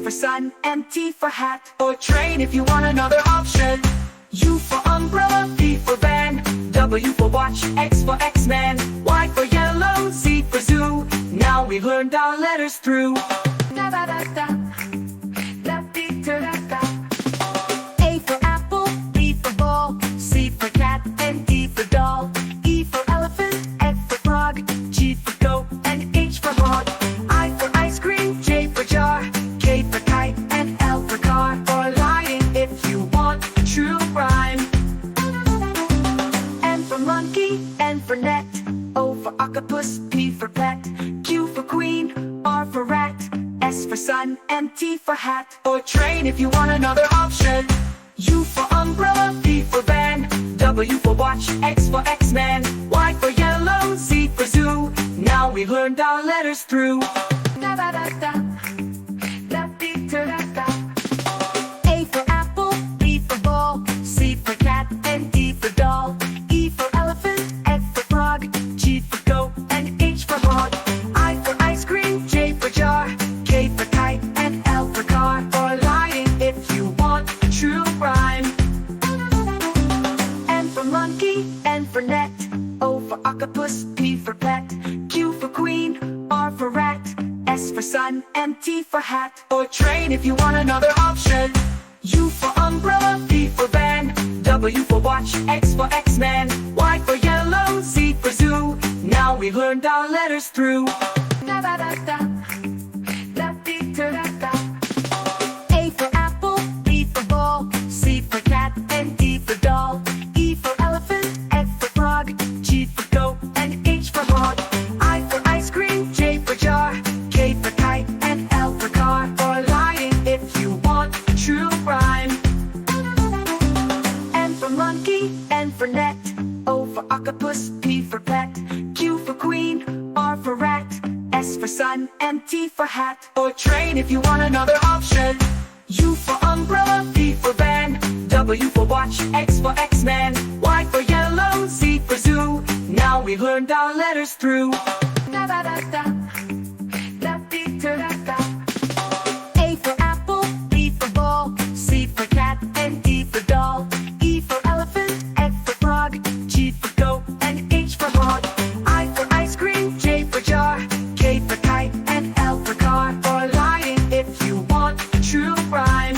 for sun, and T for hat or train if you want another option. U for umbrella, V for van, W for watch, X for X-Man, Y for yellow, Z for zoo. Now we've learned our letters through. Da da da da, da dee da da da. A for apple, B for ball, C for cat, and D for doll. E for elephant, F for frog, G for goat, and H for hog. I for ice cream, J for jar, K for kite, and L for car or lion if you want a true rhyme. N for monkey, N for net, O for octopus, P for pet, Q for queen, R for rat, S for sun, and T for hat or train if you want another option. U for umbrella, V for van, W for watch, X for X-Man, Y for yellow, Z for zoo. Now we've learned our letters through. Da da da da, da dee da da da. A for apple, B for ball, C for cat, and D for doll. E for elephant, F for frog, G for goat, and H for hog. I for ice cream, J for jar, K for kite, and L for car or lion if you want a true rhyme. N for monkey, N for net, O for octopus, P for pet, Q for queen, R for rat, S for sun, and T for hat or train if you want another option. U for umbrella, V for van, W for watch, X for X-Man, Y for yellow, Z for zoo. Now we've learned our letters through. Da da da da, da dee da da da. A for apple, B for ball, C for cat, and D for doll. E for elephant, F for frog, G for goat, and H for hog. I for ice cream, J for jar, K for kite, and L for car or lion if you want a true rhyme. N for monkey, N for net, O for octopus, P for pet, Q for queen, R for rat, S for sun, and T for hat or train if you want another option. U for umbrella, V for van, W for watch, X for X-Man, Y for yellow, Z for zoo. Now we've learned our letters through. Da da da da, da dee da da da. A for apple, B for ball, C for cat, and D for doll. E for elephant, F for frog, G for goat, and H for hog. I for ice cream, J for jar, K for kite, and L for car or lion if you want a true rhyme.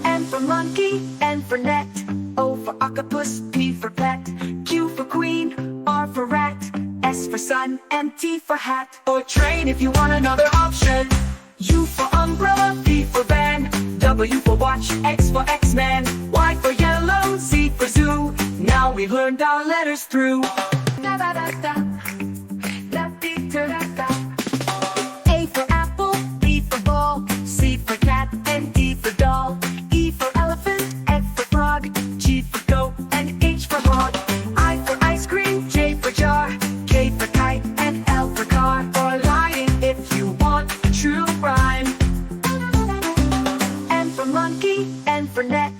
N for monkey, N for net, O for octopus, P for pet, Q for queen, R for rat, S for sun, and T for hat or train if you want another option. U for umbrella, V for van, W for watch, X for X-Man, Y for yellow, Z for zoo. Now we've learned our letters through. Da da da da, da dee da da da. A for apple, B for ball, C for cat, and D for doll. E for elephant, F for frog, G for goat, and H for hog. I for ice cream, J for jar, K for kite, and L for car or lion if you want a true rhyme. N for monkey, N for net,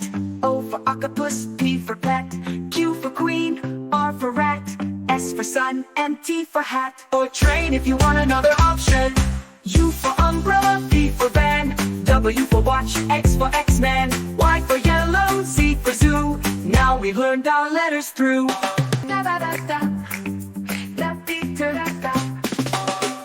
O for octopus, P for pet, Q for queen, R for rat, S for sun, and T for hat or train if you want another option. U for umbrella, V for van, W for watch, X for X-Man, Y for yellow, Z for zoo. Now we've learned our letters through. Da da da da, da dee da da da.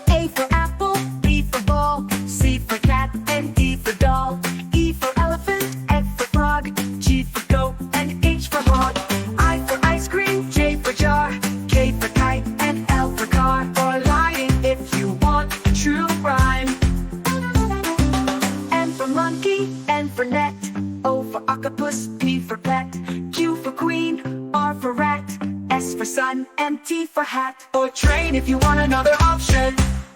A for apple, B for ball, C for cat, and D for doll. E for elephant, F for frog, G for goat, and H for hog. I for ice cream, J for jar, K for kite, and L for car or lion if you want a true rhyme. N for monkey, N for net, O for octopus, P for pet, Q for queen, R for rat, S for sun, and T for hat or train if you want another option.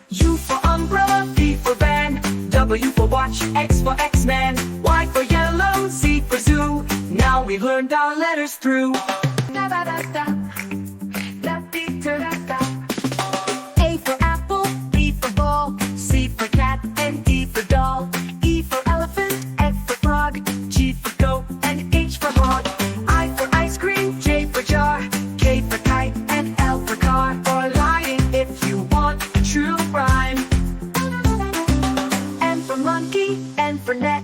U for umbrella, V for van, W for watch, X for X-Man, Y for yellow, Z for zoo. Now we've learned our letters through. Da da da da, da dee da da da. A for apple, B for ball, C for cat, and D for doll. E for elephant, F for frog, G for goat, and H for hog. I for ice cream, J for jar, K for kite, and L for car or lion if you want a true rhyme. N monkey, N for net,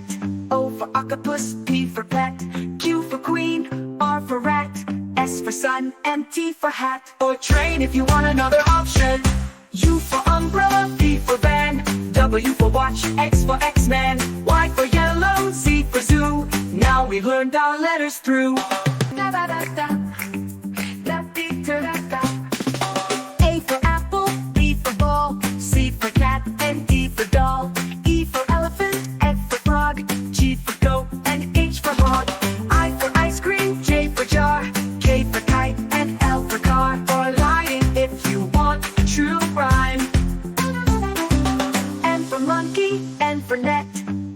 O for octopus, P for pet, Q for queen, R for rat, S for sun, and T for hat or train if you want another option. U for umbrella, V for van, W for watch, X for X-Man, Y for yellow, Z for zoo. Now we've learned our letters through. Da da da da, da dee da da da. A for apple, B for ball, C for cat, and D for doll. E for elephant, F for frog, G for goat, and H for hog. I for ice cream, J for jar, K for kite, and L for car or lion if you want a true rhyme. M for monkey, N for net,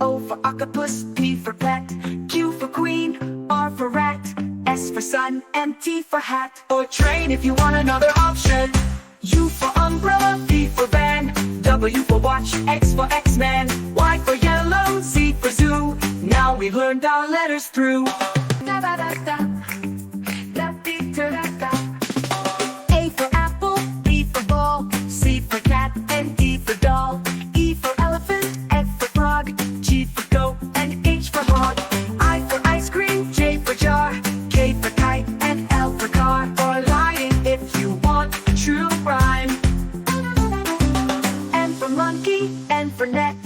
O for octopus, P for pet, Q for queen, R for rat, S for sun, and T for hat or train if you want another option. U for umbrella, V for van, W for watch, X for X-Man, Y for yellow, Z for zoo. Now we've learned our letters through. Da da da da, da dee da da da. A for apple, B for ball, C for cat, and D for doll. E for elephant, F for frog, G for goat, and H for hog. I for ice cream, J for jar, K for kite, and L for car or lion if you want a true rhyme. M for monkey, N for net,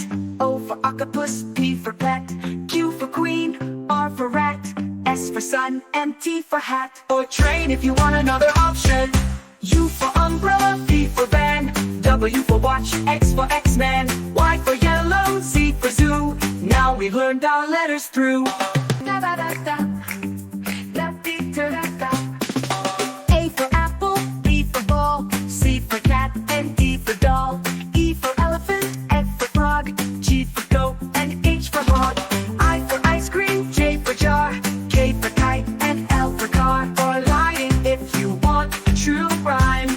O for octopus, P for pet, Q for queen, R for rat, S for sun, and T for hat or train if you want another option. U for umbrella, V for van, W for watch, X for X-Man, Y for yellow, Z for zoo. Now we've learned our letters through. Da da da da, da dee da da da. A for apple, B for ball, C for cat, and D for doll. E for elephant, F for frog, G for goat, and H for hog. I for ice cream, J for jar, K for kite, and L for car or lion if you want a true rhyme.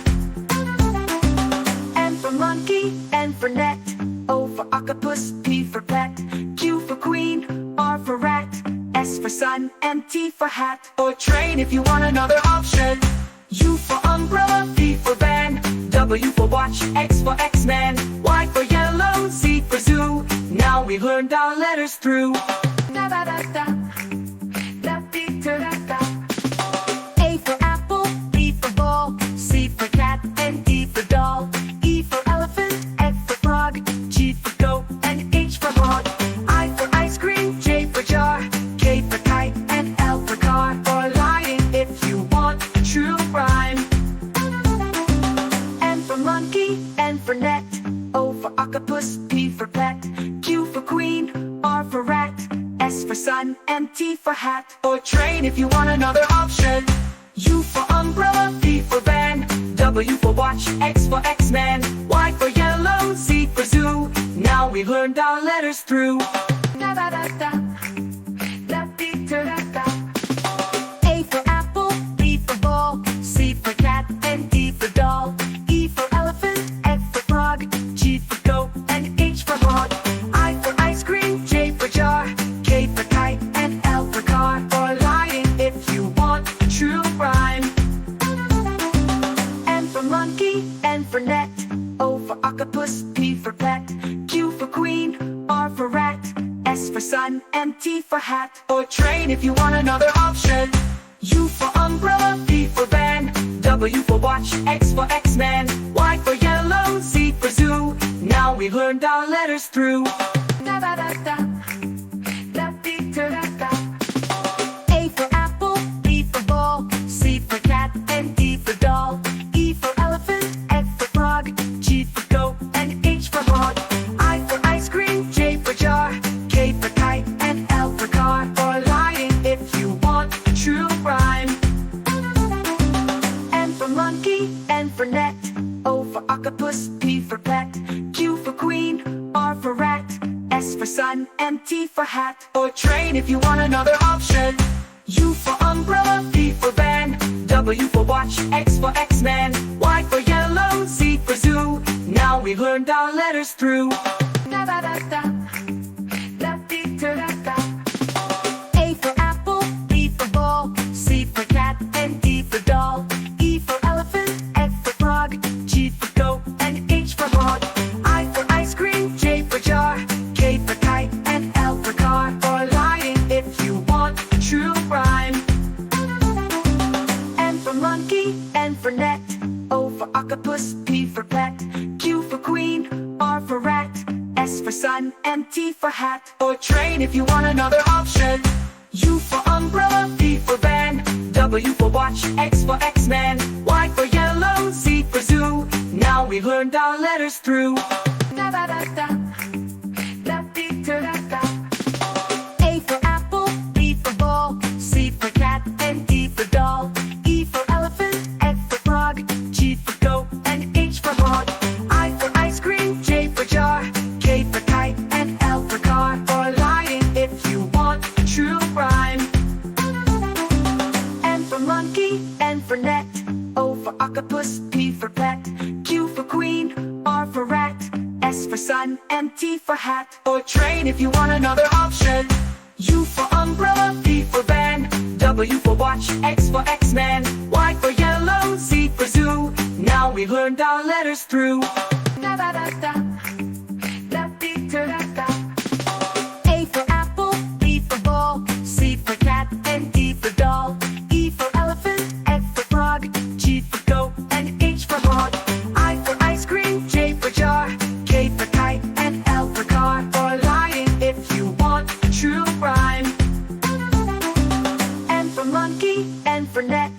M for monkey, N for net, O for octopus, P for pet, Q for queen, R for rat, S for sun, and T for hat or train if you want another option. U for umbrella, V for van, W for watch, X for X-Man, Y for yellow, Z for zoo. Now we've learned our letters through. Da da da da, da dee da da da. A for apple, B for ball, C for cat, and D for doll. E for elephant, F for frog, G for goat, and H for hog. I for ice cream, J for jar, K for kite, and L for car or lion if you want a true rhyme. M for monkey, N for net, O for octopus, P for pet, Q for queen, R for rat, S for sun, and T for hat or train if you want another option. U for umbrella, V for van, W for watch, X for X-Man, Y for yellow, Z for zoo. Now we've learned our letters through. Da da da da, da dee da da da. A for apple, B for ball, C for cat, and D for doll. E for elephant, F for frog, G for goat, and H for hog. I for ice cream, J for jar, K for kite, and L for car or lion if you want a true rhyme. M for monkey, N for net, O for octopus, P for pet, Q for queen, R for rat, S for sun, and T for hat or train if you want another option. U for umbrella, V for van, W for watch, X for X-Man, Y for yellow, Z for zoo. Now we've learned our letters through. Da da da da, da dee da da da. A for apple, B for ball, C for cat, and D for doll. E for elephant, F for frog, G for goat, and H for hog. I for ice cream, J for jar, K for kite, and L for car or lion if you want a true rhyme. M for monkey, N for net, O for octopus, P for pet, Q for queen, R for rat, S for sun, and T for hat or train if you want another option. U for umbrella, V for van, W for watch, X for X-Man, Y for yellow, Z for zoo. Now we've learned our letters through. Da da da da, da dee da da da. A for apple, B for ball, C for cat, and D for doll. E for elephant, F for frog, G for goat, and H for hog. I for ice cream, J for jar, K for kite, and T for hat. Or train if you want another option. U for umbrella, V for van, W for watch, X for X-Man, Y for yellow, Z for zoo. Now we've learned our letters through. Da da da da, da dee da da da. A for apple, B for ball, C for cat, and D for doll. E for elephant, F for frog, G for goat, and H for hog. I for ice cream, J for jar, K for kite, and L for car. Or lion if you want a true rhyme. N for monkey, N for net, O for octopus, P for pet, Q for queen, R for rat, S for sun, and T for hat. Or train if you want another option. U for umbrella, V for van, W for watch, X for X-Man, Y for yellow, Z for zoo. Now we've learned our letters through. Da da da da, da dee da da da. A for apple, B for ball, C for cat, and D for doll. E for elephant, F for frog, G for goat, and H for hog. I for ice cream, J for jar, K for kite, and L for car. Or lion if you want a true rhyme. N for monkey, N for net,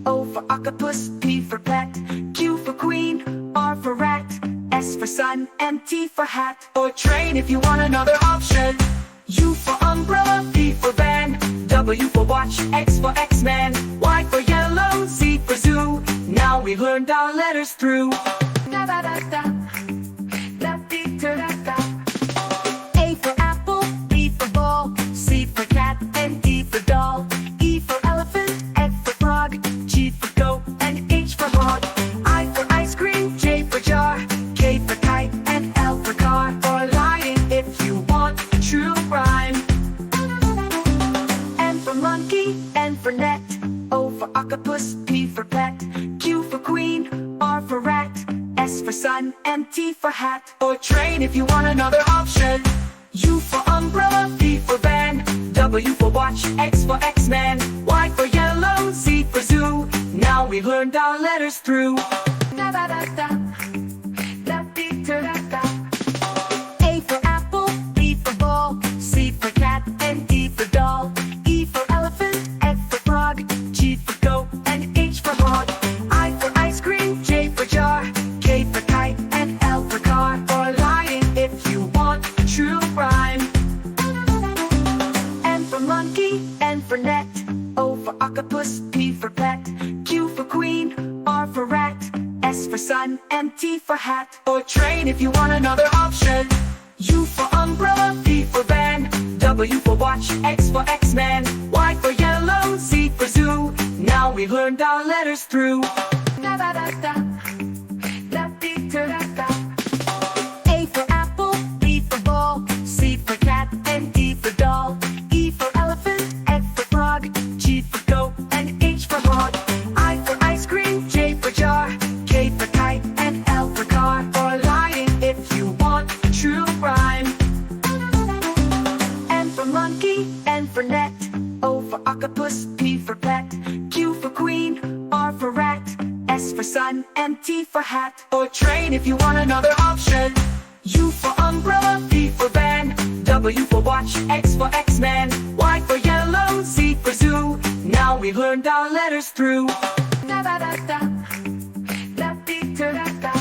O for octopus, P for pet, Q for queen, R for rat, S for sun, and T for hat. Or train if you want another option. U for umbrella, V for van, W for watch, X for X-Man, Y for yellow, Z for zoo. Now we've learned our letters through. Da da da da, da dee da da da. A for apple, B for ball, C for cat, and D for doll. E for elephant, F for frog, G for goat, and H for hog. I for ice cream, J for jar, K for kite, and L for car. Or lion if you want a true rhyme. N for monkey, N for net, O for octopus, P for pet, Q for queen, R for rat, S for sun, and T for hat. Or train if you want another option. U for umbrella, V for van, W for watch, X for X-Man, Y for yellow, Z for zoo. Now we've learned our letters through. Da da da da, da dee da da da. A for apple, B for ball, C for cat, and D for doll. E for elephant, F for frog, G for goat, and H for hog. I for ice cream, J for jar, K for kite, and L for car. Or lion if you want a true rhyme. N for monkey, N for net, O for octopus, P for pet, Q for queen, R for rat, S for sun, and T for hat. Or train if you want another option. U for umbrella, V for van, W for watch, X for X-Man, Y for yellow, Z for zoo. Now we've learned our letters through. Da da da da, da dee da da da. A for apple, B for ball, C for cat, and D for doll. E for elephant, F for frog, G for goat, and H for hog. I for ice cream, J for jar, K for kite, and L for car. Or lion if you want a true rhyme. N for monkey, N for net, O for octopus, P for pet, Q for queen, R for rat, S for sun, and T for hat. Or train if you want another option. U for umbrella, V for van, W for watch, X for X-Man, Y for yellow, Z for zoo. Now we've learned our letters through. Da da da da, da dee da da da.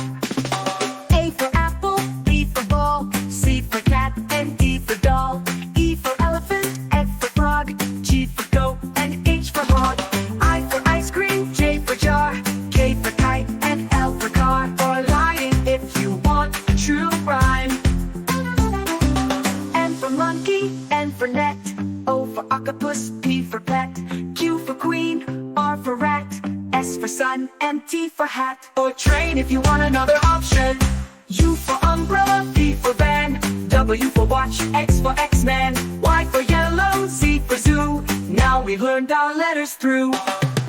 A for apple, B for ball, C for cat, and D for doll. E for elephant, F for frog, G for goat, and H for hog. I for ice cream, J for jar, K for kite, and L for car. Or lion if you want a true rhyme. N for monkey, N for net, O for octopus, P for pet, Q for queen, R for rat, S for sun, and T for hat. Or train if you want another option. U for umbrella, V for van, W for watch, X for X-Man, Y for yellow, Z for zoo. Now we've learned our letters through.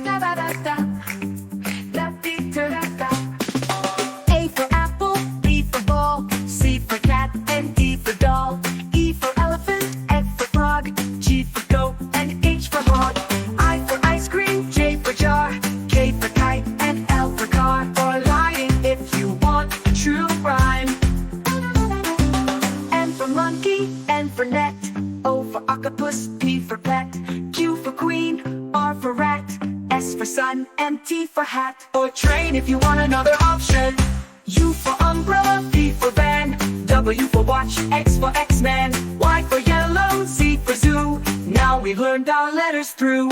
Da da da da, da dee da da da. A for apple, B for ball, C for cat, and D for doll. E for elephant, F for frog, G for goat, and H for hog. I for ice cream, J for jar, K for kite, and L for car. Or lion if you want a true rhyme. N for monkey, N for net, O for octopus, P for pet, Q for queen, R for rat, S for sun, and T for hat or train if you want another option. U for umbrella, V for van, W for watch, X for X-Man, Y for yellow, Z for zoo. Now we've learned our letters through.